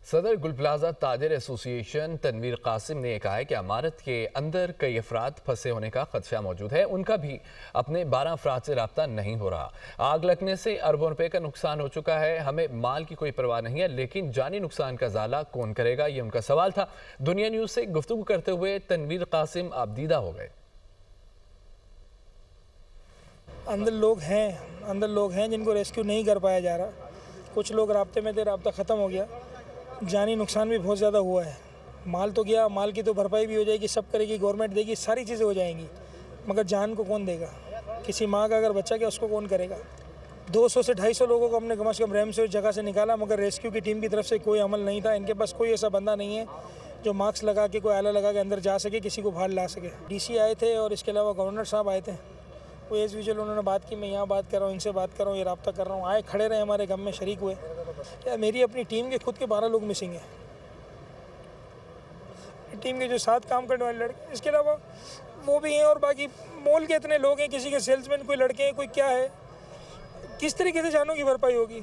सदर गुल plaza ताजिर association Tanveer Qasim ने कहा है कि इमारत के अंदर कई अफराद फंसे होने का खदशा मौजूद है। उनका भी अपने 12 अफराद से रब्ता नहीं हो रहा। आग लगने से अरबों रुपए का नुकसान हो चुका है। हमें माल की कोई परवाह नहीं है, लेकिन जानी नुकसान का ज़ाला कौन करेगा, ये उनका सवाल था। दुनिया न्यूज़ से गुफ्तगू करते हुए तनवीर कासिम आबदीदा हो गए। अंदर लोग हैं जिनको रेस्क्यू नहीं कर पाया जा रहा। कुछ लोग राब्ते में थे, राब्ता ख़त्म हो गया। जानी नुकसान भी बहुत ज़्यादा हुआ है। माल तो गया, माल की तो भरपाई भी हो जाएगी, सब करेगी, गवर्नमेंट देगी, सारी चीज़ें हो जाएंगी, मगर जान को कौन देगा? किसी माँ का अगर बच्चा गया उसको कौन करेगा? 200 से 250 लोगों को हमने कम से कम रैम से उस जगह से निकाला, मगर रेस्क्यू की टीम की तरफ से कोई अमल नहीं था। इनके पास कोई ऐसा बंदा नहीं है जो मास्क लगा के, कोई आला लगा के अंदर जा सके, किसी को बाहर ला सके। DC आए थे और इसके अलावा गवर्नर साहब आए थे। वो एज यूजुअल उन्होंने बात की, मैं यहाँ बात कर रहा हूँ, इनसे बात कर रहा हूँ, ये रब्ता कर रहा हूँ। आए, खड़े रहे, हमारे गम में शरीक हुए। या मेरी अपनी टीम के खुद के 12 लोग मिसिंग हैं। टीम के जो 7 काम करने वाले लड़के, इसके अलावा वो भी हैं, और बाकी मॉल के इतने लोग हैं, किसी के सेल्समैन, कोई लड़के हैं, कोई क्या है, किस तरीके से जानों की भरपाई होगी?